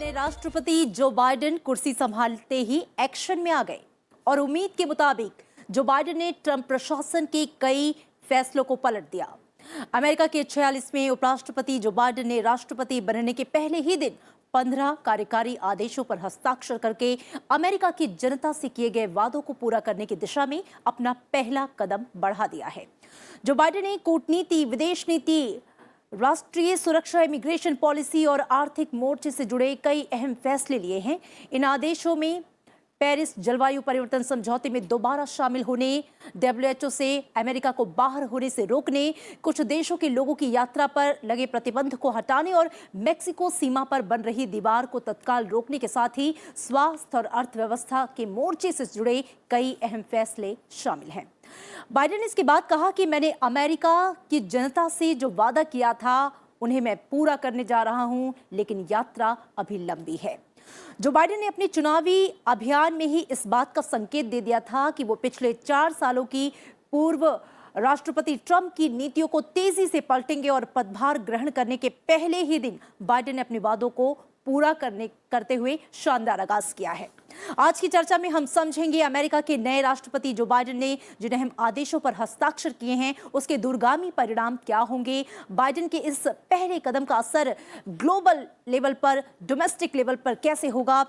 नए राष्ट्रपति Joe Biden कुर्सी संभालते ही एक्शन में आ गए और उम्मीद के मुताबिक जो बाइडेन ने ट्रंप प्रशासन के कई फैसलों को पलट दिया। अमेरिका के 46वें उपराष्ट्रपति जो बाइडेन ने राष्ट्रपति बनने के पहले ही दिन 15 कार्यकारी आदेशों पर हस्ताक्षर करके अमेरिका की जनता से किए गए वादों को पूरा करने की दिशा में अपना पहला कदम बढ़ा दिया है। जो बाइडेन ने कूटनीति, विदेश नीति, राष्ट्रीय सुरक्षा, इमिग्रेशन पॉलिसी और आर्थिक मोर्चे से जुड़े कई अहम फैसले लिए हैं। इन आदेशों में पेरिस जलवायु परिवर्तन समझौते में दोबारा शामिल होने, WHO से अमेरिका को बाहर होने से रोकने, कुछ देशों के लोगों की यात्रा पर लगे प्रतिबंध को हटाने और मेक्सिको सीमा पर बन रही दीवार को तत्काल रोकने के साथ ही स्वास्थ्य और अर्थव्यवस्था के मोर्चे से जुड़े कई अहम फैसले शामिल हैं। बाइडेन ने इसके बाद कहा कि मैंने अमेरिका की जनता से जो वादा किया था उन्हें मैं पूरा करने जा रहा हूं, लेकिन यात्रा अभी लंबी है। जो बाइडेन ने अपने चुनावी अभियान में ही इस बात का संकेत दे दिया था कि वो पिछले 4 सालों की पूर्व राष्ट्रपति ट्रंप की नीतियों को तेजी से पलटेंगे और पदभार ग्रहण करने के पहले ही दिन बाइडेन ने अपने वादों को पूरा करते हुए शानदार आगाज किया है। आज की चर्चा में हम समझेंगे अमेरिका के नए राष्ट्रपति जो बाइडेन ने जिन अहम आदेशों पर हस्ताक्षर किए हैं उसके दूरगामी परिणाम क्या होंगे, बाइडेन के इस पहले कदम का असर ग्लोबल लेवल पर, डोमेस्टिक लेवल पर कैसे होगा,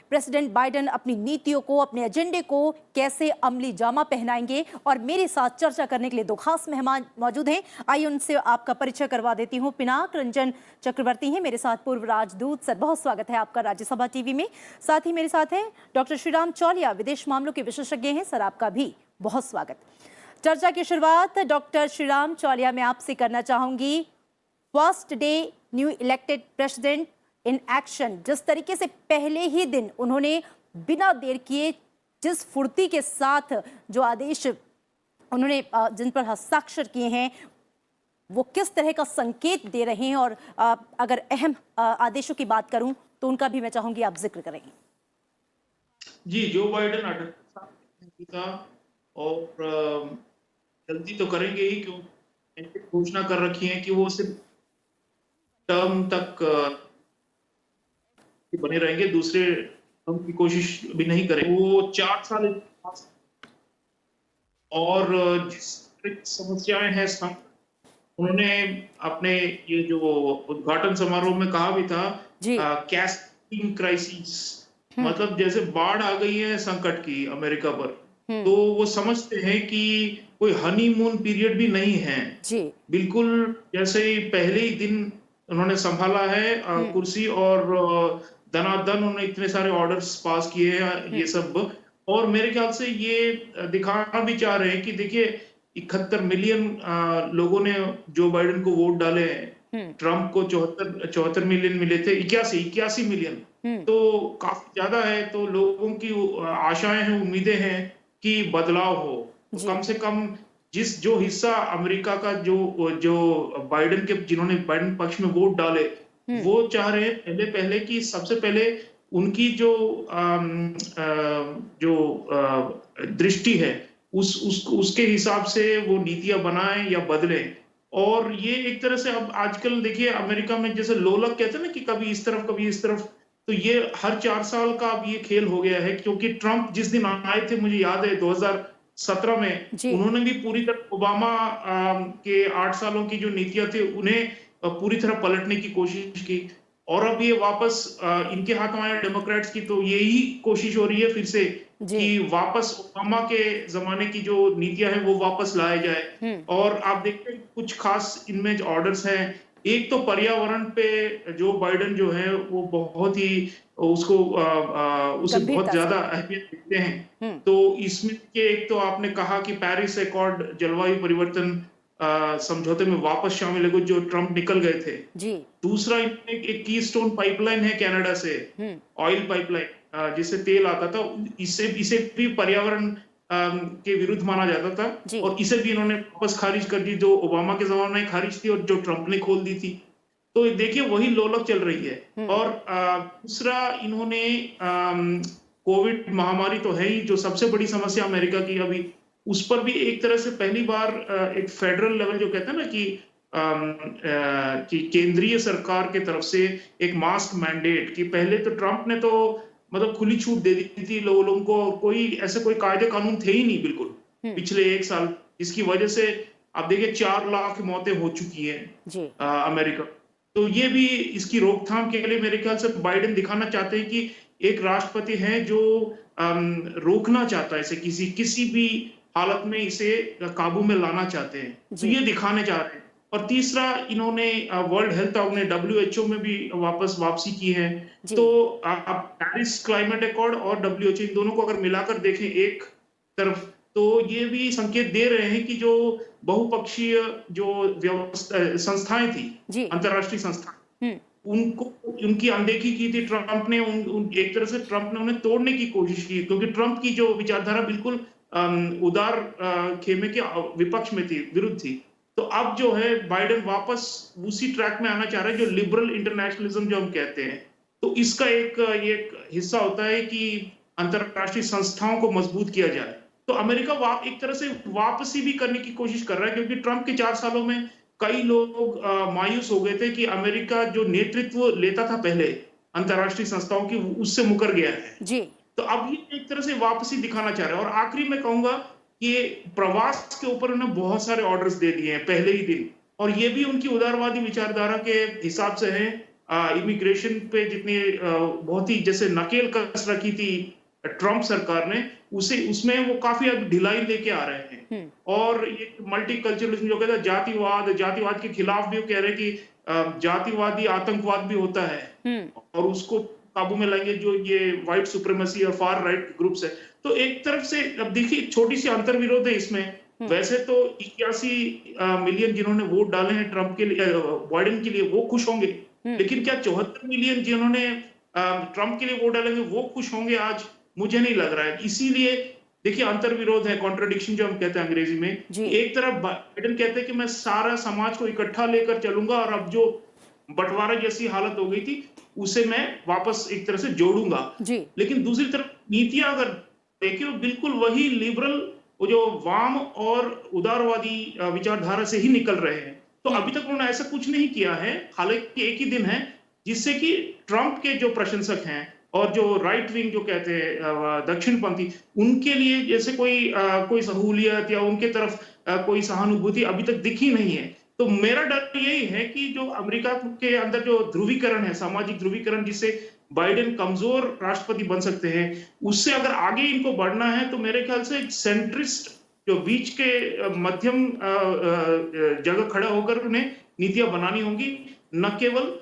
प्रेसिडेंट बाइडेन अपनी नीतियों को, अपने एजेंडे को कैसे अमली जामा पहनाएंगे। और मेरे साथ चर्चा करने के लिए 2 खास मेहमान मौजूद हैं। आइए उनसे आपका परिचय करवा देती हूँ। पिनाक रंजन चक्रवर्ती हैं मेरे साथ, पूर्व राजदूत। सर, बहुत स्वागत है आपका राज्यसभा टीवी में। साथ ही मेरे साथ हैं डॉक्टर श्रीराम चौलिया, विदेश मामलों के विशेषज्ञ हैं। सर, आपका भी बहुत स्वागत। चर्चा की शुरुआत डॉक्टर श्रीराम चौलिया में आपसे करना चाहूंगी। First day new elected president in action, जिस तरीके से पहले ही दिन उन्होंने बिना देर किए, जिस फुर्ती के साथ जो आदेश उन्होंने जिन पर हस्ताक्षर किए हैं, वो किस तरह का संकेत दे रहे हैं। और अगर अहम आदेशों की बात करूं तो उनका भी मैं चाहूंगी आप जिक्र करें। जी, जो बाइडेन 28 साल की था और जल्दी तो करेंगे ही, क्योंकि घोषणा कर रखी है कि वो सिर्फ टर्म तक बने रहेंगे, दूसरे टर्म की कोशिश भी नहीं करेंगे। वो 4 साल और जिस समस्याएं हैं उन्होंने अपने ये जो उद्घाटन समारोह में कहा भी था, कैस्केडिंग क्राइसिस, मतलब जैसे बाढ़ आ गई है संकट की अमेरिका पर, तो वो समझते हैं कि कोई हनीमून पीरियड भी नहीं है। बिल्कुल जैसे ही पहले ही दिन उन्होंने संभाला है कुर्सी और दनादन उन्होंने इतने सारे ऑर्डर्स पास किए हैं, ये सब। और मेरे ख्याल से ये दिखाना भी चाह रहे हैं कि देखिए 71 मिलियन लोगों ने जो बाइडेन को वोट डाले हैं। ट्रंप को 74 मिलियन मिले थे, 81 मिलियन, तो काफी ज्यादा है। तो लोगों की आशाएं हैं, उम्मीदें हैं कि बदलाव हो। तो कम से कम जो हिस्सा अमेरिका का जो बाइडेन के, जिन्होंने बाइडेन पक्ष में वोट डाले, वो चाह रहे हैं पहले कि सबसे पहले उनकी जो दृष्टि है उसके हिसाब से वो नीतियां बनाएं या बदलें। और ये एक तरह से अब आजकल देखिए अमेरिका में जैसे लोलक कहते हैं ना कि कभी इस तरफ कभी इस तरफ, तो ये हर 4 साल का अब ये खेल हो गया है। क्योंकि ट्रंप जिस दिन आए थे, मुझे याद है 2017 में, उन्होंने भी पूरी तरह ओबामा के 8 सालों की जो नीतियां थी उन्हें पूरी तरह पलटने की कोशिश की। और अब ये वापस इनके हाथ में आया डेमोक्रेट्स की, तो यही कोशिश हो रही है फिर से कि वापस ओबामा के जमाने की जो नीतियां हैं वो वापस लाए जाए। और आप देखते हैं कुछ खास इनमें ऑर्डर्स हैं। एक तो पर्यावरण पे जो बाइडेन जो है वो बहुत ही उसे बहुत ज्यादा अहमियत देते हैं। तो इसमें एक तो आपने कहा कि पेरिस एकॉर्ड, जलवायु परिवर्तन समझौते में वापस शामिल है जो ट्रंप निकल गए थे। दूसरा, एक कीस्टोन पाइपलाइन है कनाडा से, ऑयल पाइपलाइन, जिससे तेल आता था। इसे भी पर्यावरण के विरुद्ध माना जाता था, और इसे भी इन्होंने वापस खारिज कर दी, जो ओबामा के जमाने में खारिज थी और जो ट्रंप ने खोल दी थी। तो देखिए वही लोलक चल रही है। और दूसरा, इन्होंने कोविड महामारी तो है ही, जो सबसे बड़ी समस्या अमेरिका की अभी, उस पर भी एक तरह से पहली बार एक फेडरल लेवल जो कहते हैं ना कि कि केंद्रीय सरकार की तरफ से एक मास्क मैंडेट कि पहले तो ट्रंप ने तो मतलब खुली छूट दे दी थी लोगों को, कोई ऐसे कोई कायदे कानून थे ही नहीं बिल्कुल पिछले 1 साल, जिसकी वजह से आप देखिए 4 लाख मौतें हो चुकी हैं जी। अमेरिका। तो ये भी इसकी रोकथाम के लिए मेरे ख्याल से बाइडेन दिखाना चाहते हैं कि एक राष्ट्रपति है जो रोकना चाहता है इसे, किसी भी हालत में इसे काबू में लाना चाहते हैं, तो जी। ये दिखाने जा रहे हैं। और तीसरा, इन्होंने वर्ल्ड हेल्थ ऑर्गेनाइजेशन WHO में भी वापसी की है। जी। तो आप पेरिस क्लाइमेट अकॉर्ड और WHO इन दोनों को अगर मिलाकर देखें एक तरफ, तो ये भी संकेत दे रहे हैं कि जो बहुपक्षीय जो संस्थाएं थी, जी। अंतरराष्ट्रीय संस्थाएं, हम्म। उनको उनकी अनदेखी की थी ट्रंप ने। एक तरह से ट्रंप ने उन्हें तोड़ने की कोशिश की, क्योंकि ट्रंप की जो विचारधारा बिल्कुल उदार खेमे के विपक्ष में थी, विरुद्ध थी। तो अब जो है बाइडेन वापस उसी ट्रैक में आना चाह रहे हैं जो लिबरल इंटरनेशनलिज्म जो हम कहते हैं। तो इसका ये एक हिस्सा होता है कि अंतरराष्ट्रीय संस्थाओं को मजबूत किया जाए। तो अमेरिका एक तरह से वापसी भी करने की कोशिश कर रहा है, क्योंकि ट्रंप के 4 सालों में कई लोग मायूस हो गए थे कि अमेरिका जो नेतृत्व लेता था पहले अंतरराष्ट्रीय संस्थाओं की, उससे मुकर गया है। जी। तो अब ये एक तरह से वापसी दिखाना चाह रहे हैं। और आखिरी में कहूंगा कि प्रवास के ऊपर उन्होंने बहुत सारे ऑर्डर्स दे दिए हैं पहले ही दिन, और ये भी उनकी उदारवादी विचारधारा के हिसाब से है। इमिग्रेशन पे जितनी बहुत ही जैसे नकेल कस रखी थी ट्रंप सरकार ने, उसमें वो काफी अब ढिलाई लेके आ रहे हैं। और ये मल्टीकल्चरलिज्म जो कहता है, जातिवाद के खिलाफ भी वो कह रहे हैं कि जातिवादी आतंकवाद भी होता है और उसको काबू में लाएंगे जो ये व्हाइट सुप्रीमेसी और फार राइट ग्रुप्स है। तो एक तरफ से अब देखिए छोटी सी अंतर्विरोध है इसमें। वैसे तो 81 मिलियन जिन्होंने वोट डाले हैं ट्रंप के लिए, बाइडेन के लिए, वो खुश होंगे। लेकिन क्या 74 मिलियन जिन्होंने ट्रंप के लिए वोट डालेंगे वो खुश होंगे आज? मुझे नहीं लग रहा है। इसीलिए देखिए अंतर्विरोध है, कॉन्ट्रडिक्शन जो हम कहते हैं अंग्रेजी में। एक तरफ बाइडेन कहते हैं कि मैं सारा समाज को इकट्ठा लेकर चलूंगा और अब जो बंटवारा जैसी हालत हो गई थी उसे मैं वापस एक तरह से जोड़ूंगा। लेकिन दूसरी तरफ नीतियां अगर देखिए, बिल्कुल वही लिबरल, वो जो वाम और उदारवादी विचारधारा से ही निकल रहे हैं। तो अभी तक उन्होंने ऐसा कुछ नहीं किया है, हालांकि एक ही दिन है जिससे कि ट्रंप के जो प्रशंसक हैं और जो राइट विंग जो कहते हैं दक्षिणपंथी, उनके लिए जैसे कोई सहूलियत या उनके तरफ कोई सहानुभूति अभी तक दिखी नहीं है। तो मेरा डर यही है कि जो अमेरिका के अंदर जो ध्रुवीकरण है, सामाजिक ध्रुवीकरण, जिससे बाइडेन कमजोर राष्ट्रपति बन सकते हैं, उससे अगर आगे इनको बढ़ना है तो मेरे ख्याल से सेंट्रिस्ट जो बीच के मध्यम जगह खड़ा होकर उन्हें नीतियां बनानी होंगी, न केवल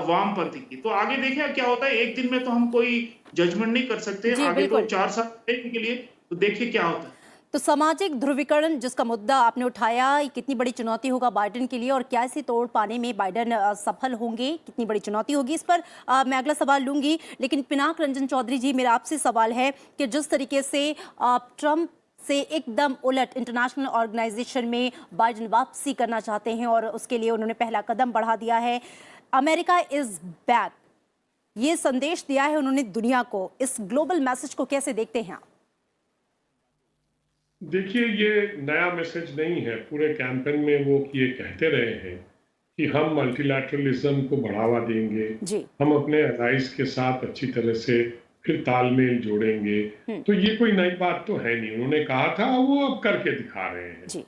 वामपंथी की। तो आगे देखें क्या होता है। एक दिन में तो हम कोई जजमेंट नहीं कर सकते, आगे तो 4 साल के लिए, तो देखिए क्या होता है। तो सामाजिक ध्रुवीकरण जिसका मुद्दा आपने उठाया, कितनी बड़ी चुनौती होगा बाइडेन के लिए और क्या इसे तोड़ पाने में बाइडेन सफल होंगे, कितनी बड़ी चुनौती होगी, इस पर मैं अगला सवाल लूंगी। लेकिन पिनाक रंजन चौधरी जी, मेरा आपसे सवाल है कि जिस तरीके से ट्रंप से एकदम उलट इंटरनेशनल ऑर्गेनाइजेशन में बाइडेन वापसी करना चाहते हैं और उसके लिए उन्होंने पहला कदम बढ़ा दिया है, अमेरिका इज बैक, ये संदेश दिया है उन्होंने दुनिया को। इस ग्लोबल मैसेज को कैसे देखते हैं आप? देखिए, ये नया मैसेज नहीं है। पूरे कैंपेन में वो ये कहते रहे हैं कि हम मल्टीलैटरलिज्म को बढ़ावा देंगे, हम अपने अलाइज के साथ अच्छी तरह से फिर तालमेल जोड़ेंगे। तो ये कोई नई बात तो है नहीं, उन्होंने कहा था, वो अब करके दिखा रहे हैं।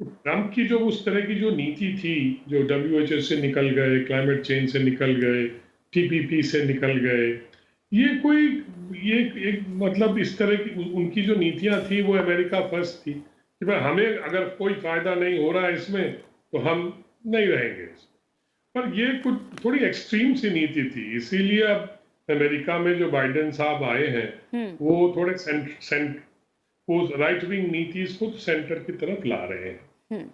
ट्रंप की जो उस तरह की जो नीति थी, जो WHO से निकल गए, क्लाइमेट चेंज से निकल गए, TPP से निकल गए, ये एक मतलब इस तरह की उनकी जो नीतियां थी वो अमेरिका फर्स्ट थी कि भाई हमें अगर कोई फायदा नहीं हो रहा है इसमें तो हम नहीं रहेंगे। पर ये कुछ थोड़ी एक्सट्रीम सी नीति थी, इसीलिए अब अमेरिका में जो बाइडेन साहब आए हैं वो थोड़े राइट विंग नीति को सेंटर की तरफ ला रहे हैं।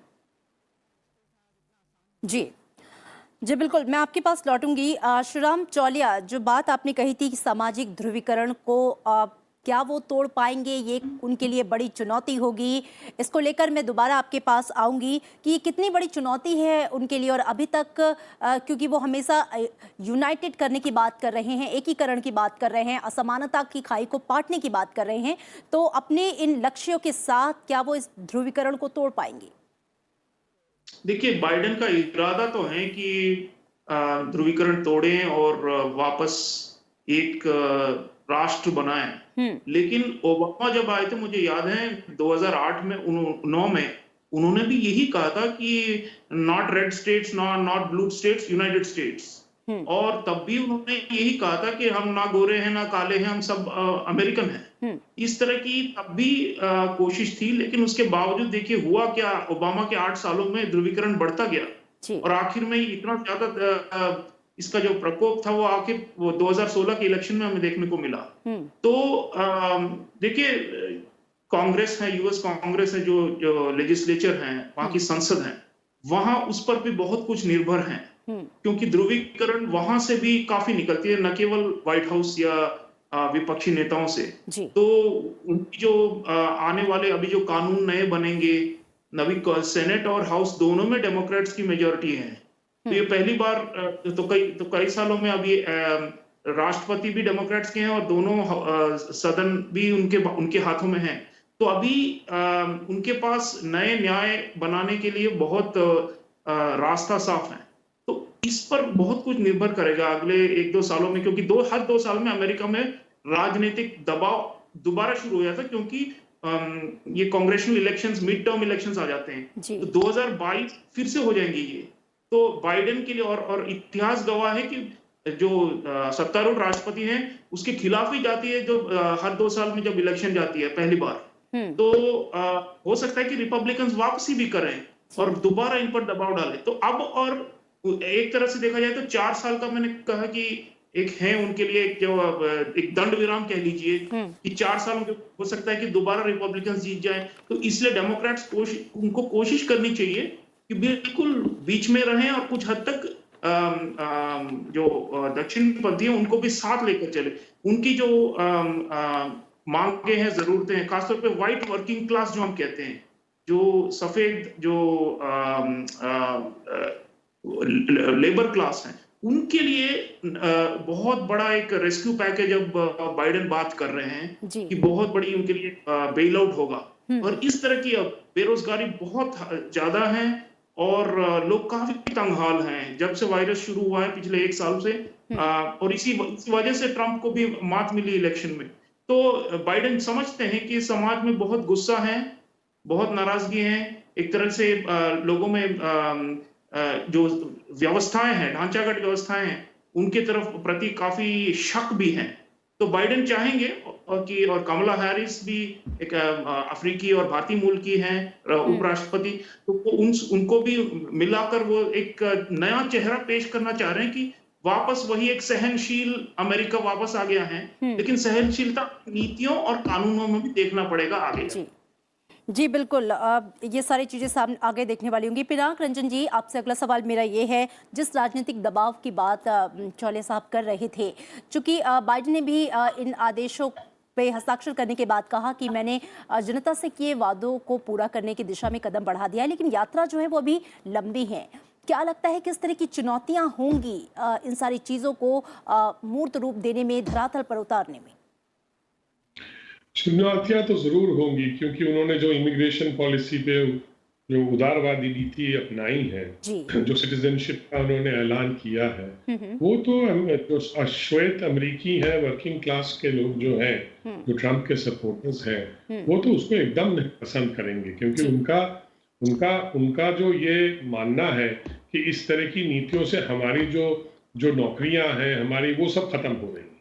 जी बिल्कुल, मैं आपके पास लौटूंगी। श्रीराम चौलिया, जो बात आपने कही थी कि सामाजिक ध्रुवीकरण को क्या वो तोड़ पाएंगे, ये उनके लिए बड़ी चुनौती होगी, इसको लेकर मैं दोबारा आपके पास आऊंगी कि ये कितनी बड़ी चुनौती है उनके लिए। और अभी तक क्योंकि वो हमेशा यूनाइटेड करने की बात कर रहे हैं, एकीकरण की बात कर रहे हैं, असमानता की खाई को पाटने की बात कर रहे हैं, तो अपने इन लक्ष्यों के साथ क्या वो इस ध्रुवीकरण को तोड़ पाएंगे? देखिए, बाइडेन का इरादा तो है कि ध्रुवीकरण तोड़ें और वापस एक राष्ट्र बनाएं। लेकिन ओबामा जब आए थे, मुझे याद है 2008 में 9 में उन्होंने भी यही कहा था कि not red states, not blue states, United states. और तब भी उन्होंने यही कहा था कि हम ना गोरे हैं ना काले हैं, हम सब अमेरिकन हैं। इस तरह की तब भी कोशिश थी, लेकिन उसके बावजूद देखिए हुआ क्या, ओबामा के 8 सालों में ध्रुवीकरण बढ़ता गया और आखिर में इतना ज्यादा इसका जो प्रकोप था वो आखिर वो 2016 के इलेक्शन में हमें देखने को मिला। तो देखिए, कांग्रेस है, यूएस कांग्रेस है, जो लेजिस्लेचर है, वहां की संसद है, वहां उस पर भी बहुत कुछ निर्भर है, क्योंकि ध्रुवीकरण वहां से भी काफी निकलती है, न केवल व्हाइट हाउस या विपक्षी नेताओं से। तो उनकी जो आने वाले अभी जो कानून नए बनेंगे, नवी सेनेट और हाउस दोनों में डेमोक्रेट्स की मेजोरिटी है। तो ये पहली बार तो कई सालों में अभी राष्ट्रपति भी डेमोक्रेट्स के हैं और दोनों सदन भी उनके हाथों में है। तो अभी उनके पास नए न्याय बनाने के लिए बहुत रास्ता साफ है। तो इस पर बहुत कुछ निर्भर करेगा अगले 1-2 सालों में, क्योंकि हर 2 साल में अमेरिका में राजनीतिक दबाव दोबारा शुरू हो जाता है, क्योंकि ये congressional elections, mid term elections आ जाते हैं। तो 2022 फिर से हो जाएंगे ये। तो बाइडेन के लिए और इतिहास गवाह है कि जो सत्तारूढ़ राष्ट्रपति हैं उसके खिलाफ ही जाती है, जो हर 2 साल में जब इलेक्शन जाती है पहली बार। तो हो सकता है कि रिपब्लिकन्स वापसी भी करें और दोबारा इन पर दबाव डालें। तो अब और एक तरह से देखा जाए तो 4 साल का मैंने कहा कि एक है उनके लिए एक दंड विराम कह लीजिए कि 4 साल हो सकता है कि दोबारा रिपब्लिकन्स जीत जाए। तो इसलिए डेमोक्रेट्स उनको कोशिश करनी चाहिए कि बिल्कुल बीच में रहें और कुछ हद तक जो दक्षिणपंथी हैं उनको भी साथ लेकर चले। उनकी जो मांगे हैं, जरूरतें हैं, खासतौर पे व्हाइट वर्किंग क्लास जो हम कहते हैं, जो सफेद जो लेबर क्लास हैं, उनके लिए बहुत बड़ा एक रेस्क्यू पैकेज अब बाइडेन बात कर रहे हैं कि बहुत बड़ी उनके लिए बेल आउट होगा। और इस तरह की अब बेरोजगारी बहुत ज्यादा है और लोग काफी तंगहाल हैं जब से वायरस शुरू हुआ है पिछले 1 साल से। और इसी वजह से ट्रंप को भी मात मिली इलेक्शन में। तो बाइडेन समझते हैं कि समाज में बहुत गुस्सा है, बहुत नाराजगी है, एक तरह से लोगों में जो व्यवस्थाएं हैं, ढांचागत व्यवस्थाएं हैं, उनके तरफ प्रति काफी शक भी है। तो बाइडेन चाहेंगे और कमला हैरिस भी एक अफ्रीकी और भारतीय मूल की हैं उपराष्ट्रपति, तो उनको भी मिलाकर वो एक नया चेहरा पेश करना चाह रहे हैं कि वापस वही एक सहनशील अमेरिका वापस आ गया है। लेकिन सहनशीलता नीतियों और कानूनों में भी देखना पड़ेगा आगे। जी बिल्कुल, ये सारी चीज़ें सामने आगे देखने वाली होंगी। पिनाक रंजन जी, आपसे अगला सवाल मेरा ये है, जिस राजनीतिक दबाव की बात चौले साहब कर रहे थे, चूंकि बाइडेन ने भी इन आदेशों पे हस्ताक्षर करने के बाद कहा कि मैंने जनता से किए वादों को पूरा करने की दिशा में कदम बढ़ा दिया है, लेकिन यात्रा जो है वो अभी लंबी है। क्या लगता है किस तरह की चुनौतियाँ होंगी इन सारी चीज़ों को मूर्त रूप देने में, धरातल पर उतारने में? चुनौतियां तो जरूर होंगी, क्योंकि उन्होंने जो इमिग्रेशन पॉलिसी पे जो उदारवादी नीति अपनाई है, जो सिटीजनशिप का उन्होंने ऐलान किया है, वो तो जो श्वेत अमेरिकी हैं, वर्किंग क्लास के लोग जो हैं, जो ट्रंप के सपोर्टर्स हैं, वो तो उसको एकदम नहीं पसंद करेंगे, क्योंकि उनका जो ये मानना है कि इस तरह की नीतियों से हमारी जो नौकरियां हैं हमारी, वो सब खत्म हो रही हैं।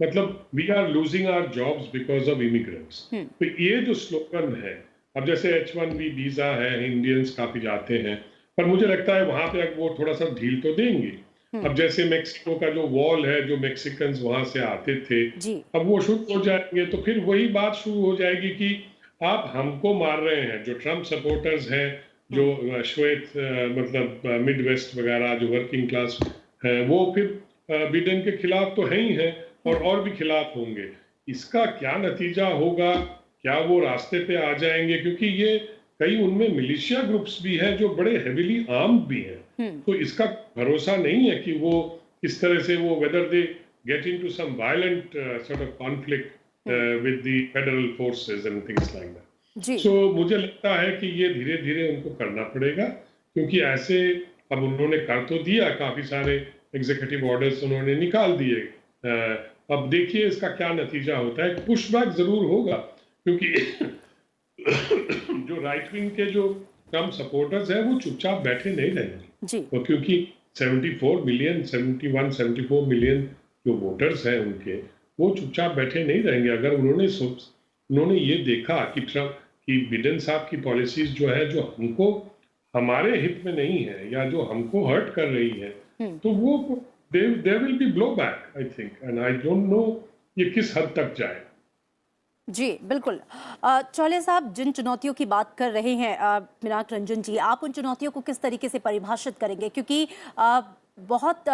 मतलब we are losing our jobs because of immigrants. तो ये जो स्लोगन है, अब जैसे H1B वीजा है, इंडियंस काफी जाते हैं, पर मुझे लगता है वहां पे अब वो थोड़ा सा ढील तो देंगे। अब जैसे मेक्सिको का जो वॉल है, जो मेक्सिकन्स वहां से आते थे, अब वो शुरू हो जाएंगे, तो फिर वही बात शुरू हो जाएगी कि आप हमको मार रहे हैं। जो ट्रंप सपोर्टर्स हैं, जो श्वेत मतलब मिड वेस्ट वगैरह जो वर्किंग क्लास है, वो फिर बिडेन के खिलाफ तो है ही है और भी खिलाफ होंगे। इसका क्या नतीजा होगा, क्या वो रास्ते पे आ जाएंगे, क्योंकि ये कई उनमें मिलिशिया ग्रुप्स भी हैं जो बड़े हेविली आर्म्ड भी हैं। तो इसका भरोसा नहीं है कि वो इस तरह से वो whether they get into some violent sort of conflict with the federal forces and things like that. So मुझे लगता है कि ये धीरे धीरे उनको करना पड़ेगा, क्योंकि ऐसे अब उन्होंने कर तो दिया, काफी सारे एग्जीक्यूटिव ऑर्डर्स उन्होंने निकाल दिए। अब देखिए इसका क्या नतीजा होता है। पुशबैक जरूर होगा, क्योंकि जो राइट विंग के जो ट्रम्प सपोर्टर्स हैं वो चुपचाप बैठे नहीं रहेंगे जी। तो क्योंकि 74 मिलियन 71 74 मिलियन जो वोटर्स हैं उनके, वो चुपचाप बैठे नहीं रहेंगे। अगर उन्होंने ये देखा कि ट्रम्प की बिडेन साहब की पॉलिसीज जो है, जो हमको हमारे हित में नहीं है या जो हमको हर्ट कर रही है, तो वो there will be blow back I think, and I don't know ये किस हद तक जाए। जी बिल्कुल। चौले साहब, जिन चुनौतियों की बात कर रहे हैं पिनाक रंजन जी, आप उन चुनौतियों को किस तरीके से परिभाषित करेंगे? क्योंकि बहुत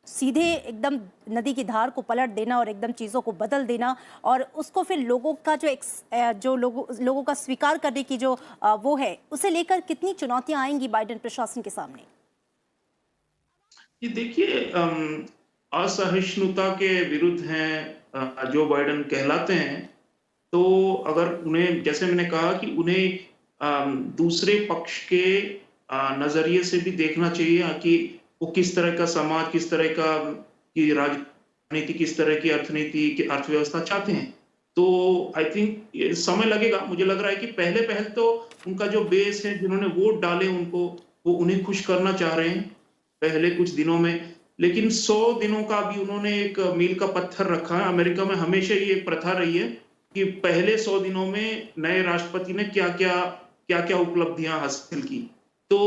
सीधे एकदम नदी की धार को पलट देना और एकदम चीज़ों को बदल देना, और उसको फिर लोगों का जो लोगों का स्वीकार करने की जो वो है, उसे लेकर कितनी चुनौतियां आएंगी बाइडेन प्रशासन के सामने? ये देखिए, असहिष्णुता के विरुद्ध हैं जो बाइडेन कहलाते हैं। तो अगर उन्हें, जैसे मैंने कहा कि उन्हें दूसरे पक्ष के नजरिए से भी देखना चाहिए कि वो किस तरह का समाज, किस तरह की राजनीति, किस तरह की अर्थनीति की अर्थव्यवस्था चाहते हैं। तो आई थिंक समय लगेगा। मुझे लग रहा है कि पहले तो उनका जो बेस है, जिन्होंने वोट डाले उनको, वो उन्हें खुश करना चाह रहे हैं पहले कुछ दिनों में। लेकिन 100 दिनों का भी उन्होंने एक मील का पत्थर रखा है। अमेरिका में हमेशा ये एक प्रथा रही है कि पहले 100 दिनों में नए राष्ट्रपति ने क्या क्या हासिल की। तो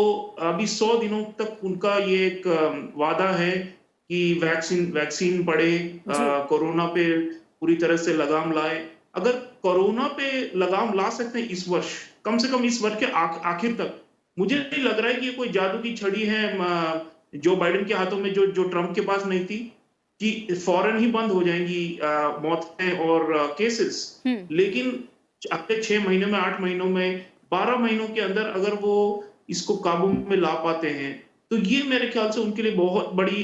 अभी 100 दिनों तक उनका ये एक वादा है कि वैक्सीन बढ़े, कोरोना पे पूरी तरह से लगाम लाए। अगर कोरोना पे लगाम ला सकते हैं इस वर्ष, कम से कम इस वर्ष के आखिर तक, मुझे नहीं लग रहा है कि ये कोई जादू की छड़ी है जो बाइडेन के हाथों में, जो ट्रम्प के पास नहीं थी, कि फौरन ही बंद हो जाएंगी मौतें और केसेस। लेकिन अगले 6 महीने में, 8 महीनों में, 12 महीनों के अंदर अगर वो इसको काबू में ला पाते हैं, तो ये मेरे ख्याल से उनके लिए बहुत बड़ी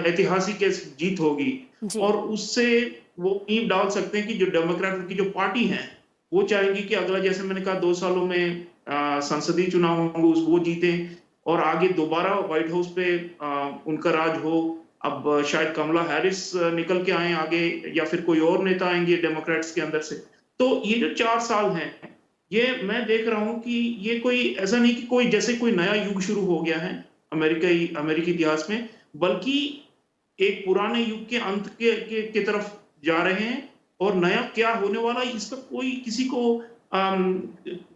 ऐतिहासिक जीत होगी। और उससे वो नींव डाल सकते हैं कि जो डेमोक्रेट की जो पार्टी है, वो चाहेंगी कि अगला, जैसे मैंने कहा, 2 सालों में संसदीय चुनाव होंगे, वो जीतें और आगे दोबारा व्हाइट हाउस पे उनका राज हो। अब शायद कमला हैरिस निकल के आए आगे, या फिर कोई और नेता आएंगे डेमोक्रेट्स के अंदर से। तो ये जो 4 साल हैं, ये मैं देख रहा हूं कि ये कोई ऐसा नहीं कि कोई जैसे कोई नया युग शुरू हो गया है अमेरिकी इतिहास में, बल्कि एक पुराने युग के अंत के तरफ जा रहे हैं। और नया क्या होने वाला है, इसका कोई किसी को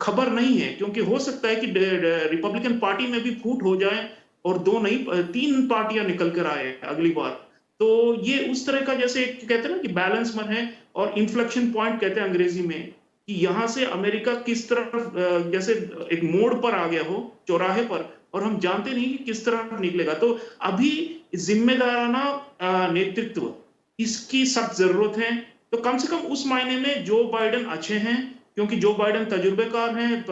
खबर नहीं है, क्योंकि हो सकता है कि रिपब्लिकन पार्टी में भी फूट हो जाए और 3 पार्टियां निकल कर आए अगली बार। तो ये उस तरह का, जैसे कहते हैं ना कि बैलेंस मन है और इन्फ्लेक्शन पॉइंट कहते हैं अंग्रेजी में, कि यहां से अमेरिका किस तरफ जैसे एक मोड़ पर आ गया हो, चौराहे पर, और हम जानते नहीं कि किस तरह निकलेगा। तो अभी जिम्मेदाराना नेतृत्व, इसकी सख्त जरूरत है। तो कम से कम उस मायने में जो बाइडेन अच्छे हैं, क्योंकि जो बाइडेन तजुर्बेकार हैं,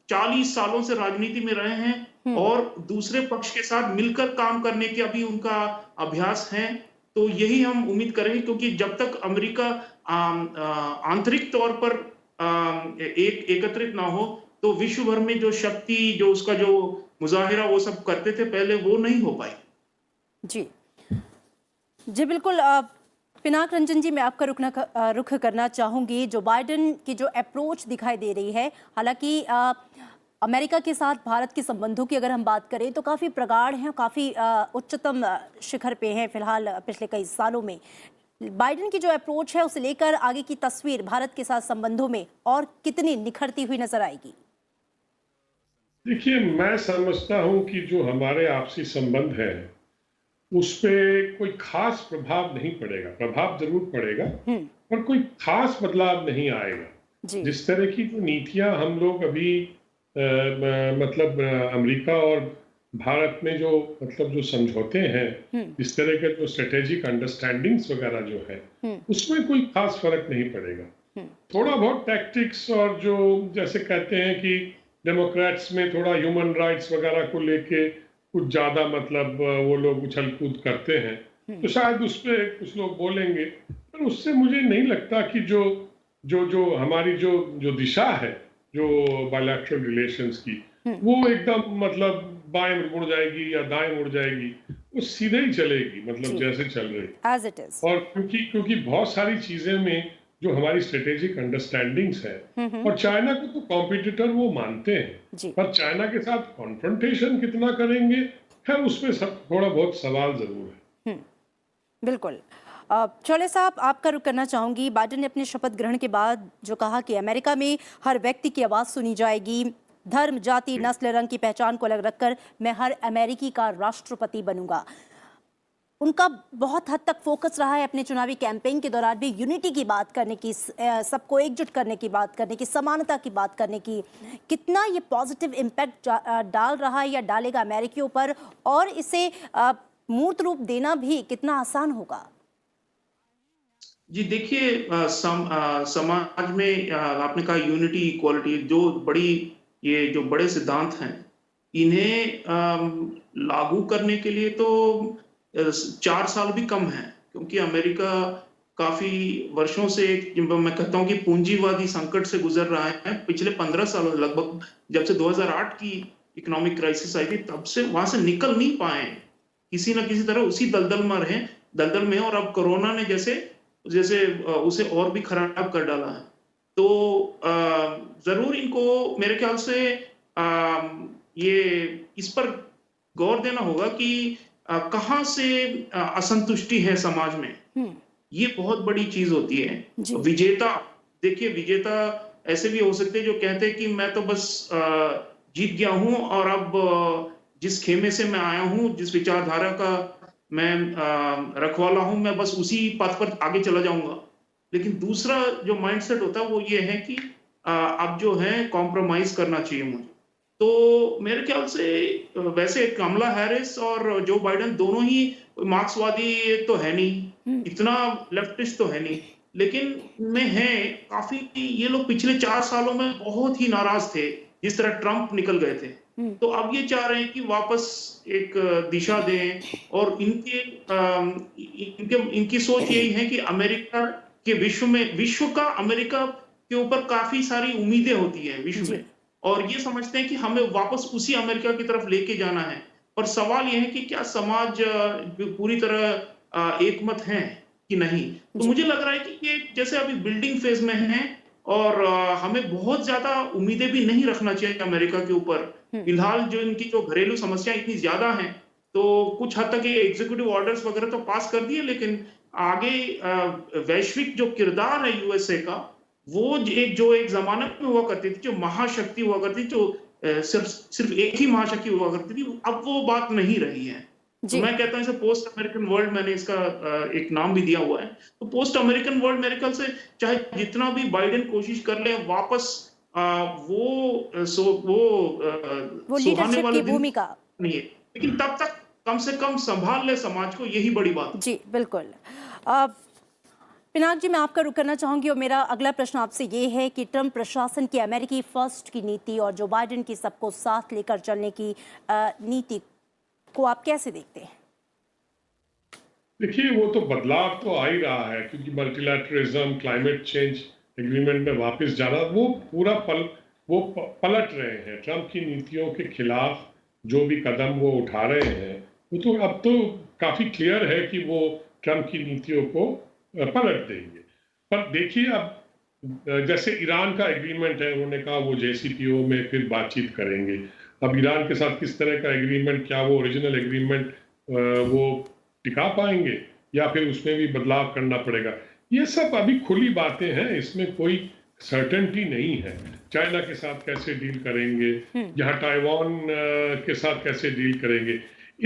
40 सालों से राजनीति में रहे हैं और दूसरे पक्ष के साथ मिलकर काम करने के अभी उनका अभ्यास है। तो यही हम उम्मीद करेंगे, क्योंकि जब तक अमेरिका आंतरिक तौर पर एकत्रित ना हो, तो विश्व भर में जो शक्ति, जो उसका जो मुजाहिरा वो सब करते थे पहले, वो नहीं हो पाई। जी जी बिल्कुल। पिनाक रंजन जी, मैं आपका रुख करना चाहूंगी। जो बाइडेन की जो अप्रोच दिखाई दे रही है, हालांकि अमेरिका के साथ भारत के संबंधों की अगर हम बात करें तो काफ़ी प्रगाढ़ हैं, काफ़ी उच्चतम शिखर पे हैं फिलहाल पिछले कई सालों में। बाइडेन की जो अप्रोच है, उसे लेकर आगे की तस्वीर भारत के साथ संबंधों में और कितनी निखरती हुई नजर आएगी? देखिए, मैं समझता हूं कि जो हमारे आपसी संबंध है, उस पे कोई खास प्रभाव नहीं पड़ेगा। प्रभाव जरूर पड़ेगा, पर कोई खास बदलाव नहीं आएगा। जिस तरह की जो नीतियां हम लोग अभी मतलब अमेरिका और भारत में जो मतलब जो समझौते हैं, इस तरह के जो स्ट्रेटेजिक अंडरस्टैंडिंग्स वगैरह जो है, उसमें कोई खास फर्क नहीं पड़ेगा। थोड़ा बहुत टैक्टिक्स और जो जैसे कहते हैं कि डेमोक्रेट्स में थोड़ा ह्यूमन राइट्स वगैरह को लेके कुछ ज्यादा मतलब वो लोग उछल कूद करते हैं, तो शायद उस पर कुछ लोग बोलेंगे, पर उससे मुझे नहीं लगता कि जो हमारी जो दिशा है जो बायलैटरल रिलेशंस की, वो एकदम मतलब बाएं मुड़ जाएगी या दाएं मुड़ जाएगी, वो सीधे ही चलेगी, मतलब जैसे चल रही। As it is. और क्योंकि बहुत सारी चीजें में जो हमारी स्ट्रेटेजिक अंडरस्टैंडिंग्स है, और चाइना को तो कॉम्पिटिटर वो मानते हैं, पर चाइना के साथ कॉन्फ्रंटेशन कितना करेंगे है, उसमें सब थोड़ा बहुत सवाल जरूर है। बिल्कुल। चौले साहब, आपका रुख करना चाहूंगी। बाइडेन ने अपने शपथ ग्रहण के बाद जो कहा कि अमेरिका में हर व्यक्ति की आवाज़ सुनी जाएगी, धर्म, जाति, नस्ल, रंग की पहचान को अलग रखकर मैं हर अमेरिकी का राष्ट्रपति बनूंगा। उनका बहुत हद तक फोकस रहा है अपने चुनावी कैंपेन के दौरान भी यूनिटी की बात करने की, सबको एकजुट करने की बात करने की, समानता की बात करने की। कितना ये पॉजिटिव इम्पैक्ट डाल रहा है या डालेगा अमेरिकियों पर, और इसे मूर्त रूप देना भी कितना आसान होगा? जी देखिए, समाज में आपने कहा यूनिटी, इक्वालिटी, जो बड़े सिद्धांत हैं, इन्हें लागू करने के लिए तो 4 साल भी कम है, क्योंकि अमेरिका काफी वर्षों से, मैं कहता हूं कि पूंजीवादी संकट से गुजर रहा है। पिछले 15 सालों लगभग, जब से 2008 की इकोनॉमिक क्राइसिस आई थी, तब से वहां से निकल नहीं पाए, किसी ना किसी तरह उसी दलदल में, और अब कोरोना ने जैसे उसे और भी खराब कर डाला है। तो जरूर इनको मेरे ख्याल से ये इस पर गौर देना होगा कि कहां से असंतुष्टि है समाज में। ये बहुत बड़ी चीज होती है। विजेता, देखिए, विजेता ऐसे भी हो सकते हैं जो कहते हैं कि मैं तो बस जीत गया हूं, और अब जिस खेमे से मैं आया हूं, जिस विचारधारा का मैं रखवाला हूं, मैं बस उसी पथ पर आगे चला जाऊंगा। लेकिन दूसरा जो माइंडसेट होता है वो ये है कि अब जो है कॉम्प्रोमाइज करना चाहिए मुझे। तो मेरे ख्याल से वैसे कमला हैरिस और जो बाइडेन दोनों ही मार्क्सवादी तो है नहीं, इतना लेफ्टिस्ट तो है नहीं, लेकिन में है काफी। ये लोग पिछले 4 सालों में बहुत ही नाराज थे जिस तरह ट्रंप निकल गए थे। तो अब ये चाह रहे हैं कि वापस एक दिशा दें, और इनकी सोच यही है कि अमेरिका के विश्व का अमेरिका के ऊपर काफी सारी उम्मीदें होती है विश्व में, और ये समझते हैं कि हमें वापस उसी अमेरिका की तरफ लेके जाना है। पर सवाल यह है कि क्या समाज पूरी तरह एकमत है कि नहीं। तो मुझे लग रहा है कि ये जैसे अभी बिल्डिंग फेज में है, और हमें बहुत ज्यादा उम्मीदें भी नहीं रखना चाहिए अमेरिका के ऊपर। फिलहाल जो इनकी जो घरेलू समस्या इतनी ज्यादा हैं, तो कुछ हद तक ये एग्जीक्यूटिव ऑर्डर्स वगैरह तो पास कर दिए, लेकिन आगे वैश्विक जो किरदार है यूएसए का, वो जो एक जमाने में हुआ करती थी, जो महाशक्ति हुआ करती थी, जो सिर्फ एक ही महाशक्ति हुआ करती थी, अब वो बात नहीं रही है। तो मैं कहता हूं इसे पोस्ट अमेरिकन वर्ल्ड, मैंने इसका एक नाम भी दिया हुआ है। तो पोस्ट अमेरिकन वर्ल्ड मेरे ख्याल से चाहे जितना भी बाइडेन कोशिश कर ले वापस वो लीडरशिप की भूमिका नहीं है, लेकिन तब तक कम से कम संभाल ले समाज को, यही बड़ी बात। जी बिल्कुल। पिनाक जी, मैं आपका रुख करना चाहूंगी, और मेरा अगला प्रश्न आपसे ये है कि ट्रंप प्रशासन की अमेरिकी फर्स्ट की नीति और जो बाइडेन की सबको साथ लेकर चलने की नीति को आप कैसे देखते हैं? देखिए, वो तो बदलाव तो आ ही रहा है, क्योंकि मल्टीलैटरलिज्म, क्लाइमेट चेंज एग्रीमेंट में वापस जाना, वो पूरा पलट रहे हैं। ट्रंप की नीतियों के खिलाफ जो भी कदम वो उठा रहे हैं, वो तो अब तो काफी क्लियर है कि वो ट्रंप की नीतियों को पलट देंगे। पर देखिए, अब जैसे ईरान का एग्रीमेंट है, उन्होंने कहा वो JCPOA में फिर बातचीत करेंगे। अब ईरान के साथ किस तरह का एग्रीमेंट, क्या वो ओरिजिनल एग्रीमेंट वो टिका पाएंगे, या फिर उसमें भी बदलाव करना पड़ेगा। ये सब अभी खुली बातें हैं, इसमें कोई सर्टेनिटी नहीं है। चाइना के साथ कैसे डील करेंगे, यहाँ ताइवान के साथ कैसे डील करेंगे।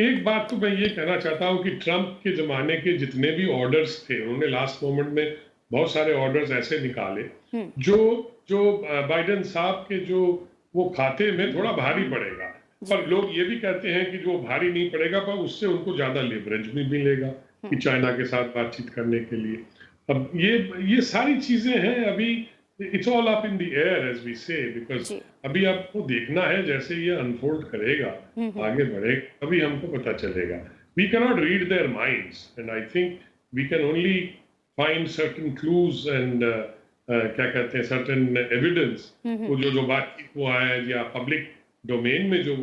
एक बात तो मैं ये कहना चाहता हूँ कि ट्रंप के जमाने के जितने भी ऑर्डर्स थे, उन्होंने लास्ट मोमेंट में बहुत सारे ऑर्डर्स ऐसे निकाले जो बाइडेन साहब के जो वो खाते में थोड़ा भारी पड़ेगा। पर लोग ये भी कहते हैं कि जो भारी नहीं पड़ेगा, पर उससे उनको ज्यादा लेवरेज भी मिलेगा कि चाइना के साथ बातचीत करने के लिए। अब ये सारी चीजें हैं, अभी it's all up in the air as we say, because अभी आपको देखना है जैसे ये अनफोल्ड करेगा, आगे बढ़ेगा, अभी हमको पता चलेगा। We can not read their minds, and I think we can only find certain clues and क्या कहते हैं सर्टेन एविडेंस, वो जो बातचीत हुआ है या पब्लिक डोमेन में जो